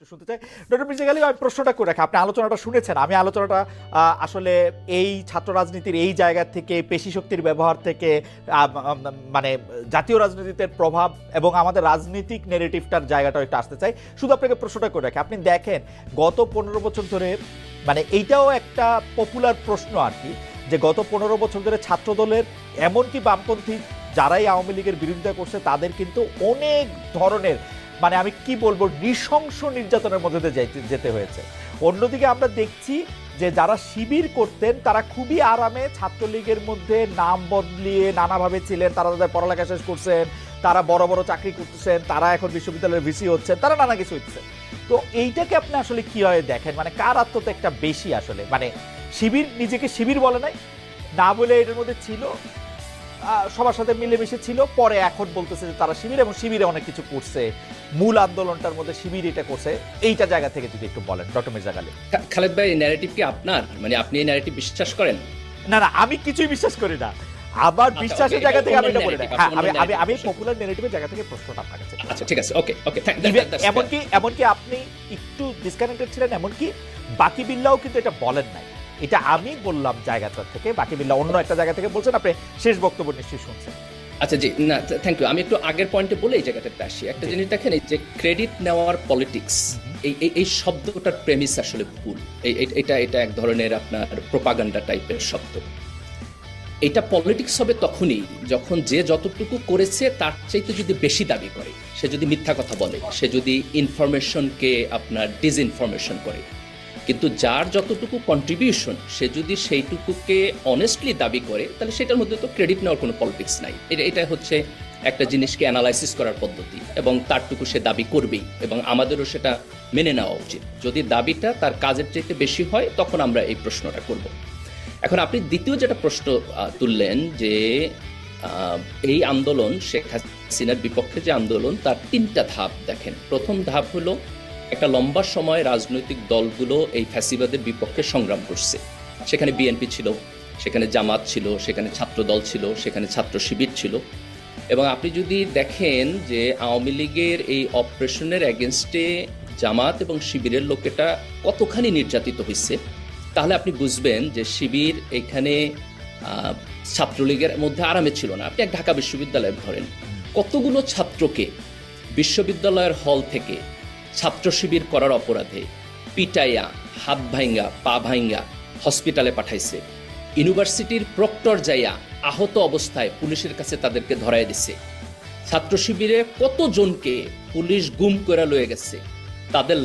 একটু শুনতে চাই। ডক্টর মির্জা গালিব, আমি প্রশ্নটা করে রাখি, আপনি আলোচনাটা শুনেছেন। আমি আলোচনাটা আসলে এই ছাত্র রাজনীতির এই জায়গা থেকে, পেশি শক্তির ব্যবহার থেকে, মানে জাতীয় রাজনীতিতে প্রভাব এবং আমাদের রাজনৈতিক নেরেটিভটার জায়গাটাও একটু আসতে চাই। শুধু আপনাকে প্রশ্নটা করে রাখি, আপনি দেখেন গত 15 বছর ধরে, মানে এইটাও একটা পপুলার প্রশ্ন আর কি, যে গত 15 বছর ধরে ছাত্র দলের এমনকি বামপন্থী যারাই আওয়ামী লীগের বিরোধিতা করছে তাদের কিন্তু অনেক ধরনের, মানে আমি কি বলবো, নৃশংস নির্যাতনের মধ্যে দিয়ে যেতে হয়েছে। অন্যদিকে আমরা দেখছি যে যারা শিবির করতেন তারা খুবই আরামে ছাত্রলীগের মধ্যে নাম বদলিয়ে নানাভাবে ছিলেন, তারা তাদের পড়ালেখা শেষ করছেন, তারা বড় বড় চাকরি করতেছেন, তারা এখন বিশ্ববিদ্যালয়ের ভিসি হচ্ছেন, তারা নানা কিছু হচ্ছে। তো এইটাকে আপনি আসলে কিভাবে দেখেন, মানে কার আত্মত্যাগটা বেশি আসলে? মানে শিবির নিজেকে শিবির বলে নাই, না বলে এটার মধ্যে ছিল, সবার সাথে মিলেমিশে ছিল, পরে এখন বলতেছে যে তারা শিবির এবং শিবিরে অনেক কিছু করছে, মূল আন্দোলনটার মধ্যে শিবির এটা করছে। এইটা জায়গা থেকে যদি একটু বলেন ডক্টর মির্জা গালিব। খালেদ ভাই, এই ন্যারেটিভ কি আপনার, মানে আপনি এই ন্যারেটিভ বিশ্বাস করেন? না না, আমি কিছুই বিশ্বাস করি না, আমার বিশ্বাসের জায়গা থেকে আমি এটা বলি না। হ্যাঁ, আমি পপুলার নেগেটিভের জায়গা থেকে প্রশ্নটা আপনার কাছে। আচ্ছা ঠিক আছে, ওকে ওকে। এমনকি আপনি একটু ডিসকানেক্টেড ছিলেন, এমনকি বাকি বিল্লাও কিন্তু এটা বলেন নাই, এটা আমি বললাম জায়গাটা থেকে, বাকি বিল্লাহ অন্য একটা জায়গা থেকে বলছেন। আপনি শেষ বক্তব্য নিশ্চয়ই শুনছেন। আচ্ছা জি, না থ্যাংক ইউ। আমি একটু আগের পয়েন্টে বলে এই জায়গাটাতে আসি। একটা জিনিস দেখেন, এই যে ক্রেডিট নেওয়ার পলিটিক্স, এই শব্দটার প্রেমিস আসলে ভুল। এটা এক ধরনের আপনার প্রোপাগান্ডা টাইপের শব্দ। এটা পলিটিক্স হবে তখনই যখন যে যতটুকু করেছে তার চাইতে যদি বেশি দাবি করে, সে যদি মিথ্যা কথা বলে, সে যদি ইনফরমেশনকে আপনার ডিসইনফরমেশন করে। কিন্তু যার যতটুকু কন্ট্রিবিউশন, সে যদি সেইটুকুকে অনেস্টলি দাবি করে, তাহলে সেটার মধ্যে তো ক্রেডিট নেওয়ার কোনো পলিটিক্স নাই। এটা হচ্ছে একটা জিনিসকে অ্যানালাইসিস করার পদ্ধতি, এবং তারটুকু সে দাবি করবেই, এবং আমাদেরও সেটা মেনে নেওয়া উচিত। যদি দাবিটা তার কাজের চাইতে বেশি হয়, তখন আমরা এই প্রশ্নটা করব। এখন আপনি দ্বিতীয় যেটা প্রশ্ন তুললেন, যে এই আন্দোলন, শেখ হাসিনার বিপক্ষে যে আন্দোলন, তার তিনটা ধাপ দেখেন। প্রথম ধাপ হলো, একটা লম্বা সময় রাজনৈতিক দলগুলো এই ফ্যাসিবাদের বিপক্ষে সংগ্রাম করছে। সেখানে বিএনপি ছিল, সেখানে জামাত ছিল, সেখানে ছাত্র দল ছিল, সেখানে ছাত্র শিবির ছিল। এবং আপনি যদি দেখেন যে আওয়ামী লীগের এই অপারেশনের এগেনস্টে জামাত এবং শিবিরের লোকেটা কতখানি নির্যাতিত হয়েছে, তাহলে আপনি বুঝবেন যে শিবির এখানে ছাত্রলীগের মধ্যে আরামে ছিল না। আপনি এক ঢাকা বিশ্ববিদ্যালয়ে ধরেন, কতগুলো ছাত্রকে বিশ্ববিদ্যালয়ের হল থেকে ছাত্র শিবির করার অপরাধে পিটাইয়া, হাত ভাঙ্গা, পা ভাঙ্গা হসপিটালে পাঠাইছে। ইউনিভার্সিটির প্রক্টর যাইয়া আহত অবস্থায় পুলিশের কাছে তাদেরকে ধরায় দিছে। ছাত্র শিবিরে কতজনকে পুলিশ গুম করে লয়ে গেছে, তাদের